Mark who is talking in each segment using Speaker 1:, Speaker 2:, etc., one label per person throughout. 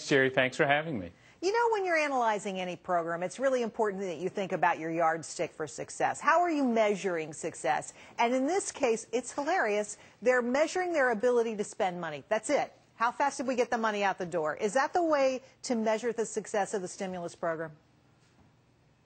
Speaker 1: Gerri, thanks for having me.
Speaker 2: You know, when you're analyzing any program, it's really important that you think about your yardstick for success. How are you measuring success? And in this case, it's hilarious. They're measuring their ability to spend money. That's it. How fast did we get the money out the door? Is that the way to measure the success of the stimulus program?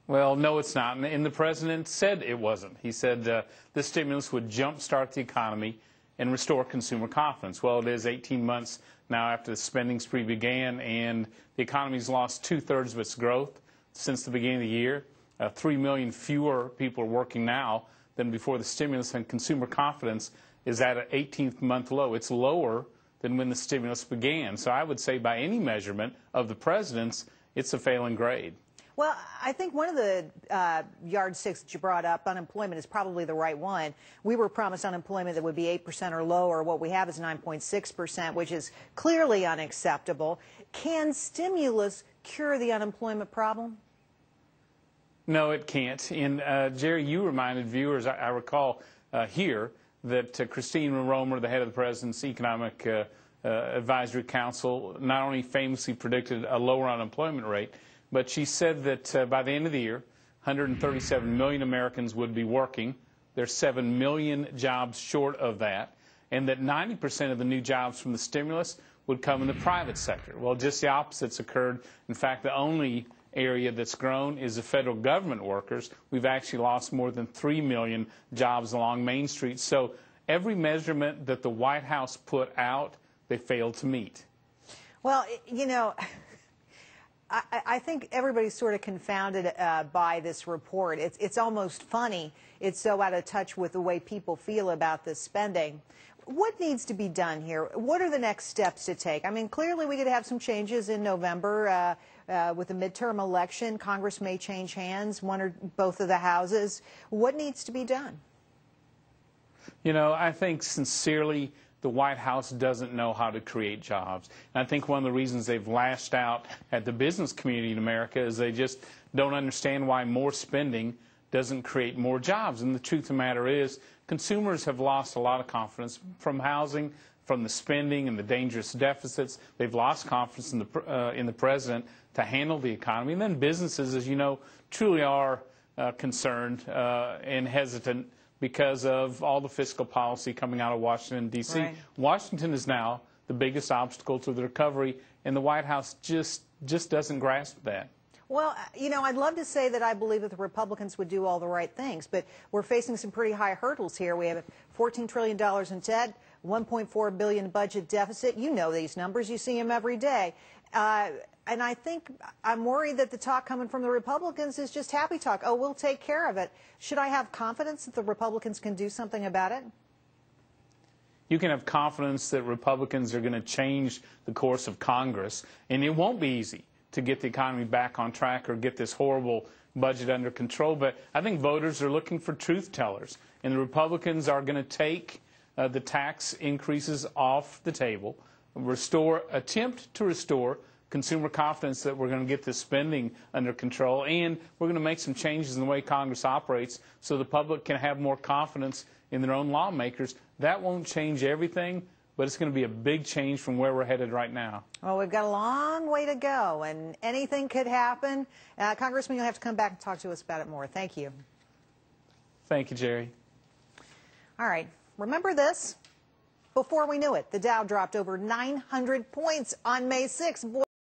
Speaker 1: Well, no, it's not. And the president said it wasn't. He said the stimulus would jumpstart the economy and restore consumer confidence. Well, it is 18 months now after the spending spree began, and the economy's lost 2/3 of its growth since the beginning of the year. 3 million fewer people are working now than before the stimulus, and consumer confidence is at an 18th-month low. It's lower than when the stimulus began. So I would say by any measurement of the president's, it's a failing grade.
Speaker 2: Well, I think one of the yardsticks that you brought up, unemployment, is probably the right one. We were promised unemployment that would be 8% or lower. What we have is 9.6%, which is clearly unacceptable. Can stimulus cure the unemployment problem?
Speaker 1: No, it can't. And Gerri, you reminded viewers, I recall here, that Christine Romer, the head of the president's Economic Advisory Council, not only famously predicted a lower unemployment rate, but she said that by the end of the year, 137 million Americans would be working. There's 7 million jobs short of that, and that 90% of the new jobs from the stimulus would come in the private sector. Well, just the opposite's occurred. In fact, the only area that's grown is the federal government workers. We've actually lost more than 3 million jobs along Main Street. So every measurement that the White House put out, they failed to meet.
Speaker 2: Well, you know, I think everybody's sort of confounded by this report. It's almost funny. It's so out of touch with the way people feel about this spending. What needs to be done here? What are the next steps to take? I mean, clearly we could have some changes in November with the midterm election. Congress may change hands, one or both of the houses. What needs to be done?
Speaker 1: You know, I think sincerely the White House doesn't know how to create jobs. And I think one of the reasons they've lashed out at the business community in America is they just don't understand why more spending doesn't create more jobs. And the truth of the matter is, consumers have lost a lot of confidence from housing, from the spending and the dangerous deficits. They've lost confidence in the president to handle the economy. And then businesses, as you know, truly are concerned and hesitant because of all the fiscal policy coming out of Washington, D.C.
Speaker 2: Right.
Speaker 1: Washington is now the biggest obstacle to the recovery, and the White House just doesn't grasp that.
Speaker 2: Well, you know, I'd love to say that I believe that the Republicans would do all the right things, but we're facing some pretty high hurdles here. We have $14 trillion in debt, $1.4 billion budget deficit. You know these numbers. You see them every day. And I think I'm worried that the talk coming from the Republicans is just happy talk. Oh, we'll take care of it. Should I have confidence that the Republicans can do something about it?
Speaker 1: You can have confidence that Republicans are going to change the course of Congress, and it won't be easy to get the economy back on track or get this horrible budget under control. But I think voters are looking for truth tellers, and the Republicans are going to take the tax increases off the table, attempt to restore consumer confidence that we're going to get this spending under control, and we're going to make some changes in the way Congress operates so the public can have more confidence in their own lawmakers. That won't change everything, but it's going to be a big change from where we're headed right now.
Speaker 2: Well, we've got a long way to go, and anything could happen. Congressman, you'll have to come back and talk to us about it more. Thank you.
Speaker 1: Thank you, Gerri.
Speaker 2: All right. Remember this? Before we knew it, the Dow dropped over 900 points on May 6th.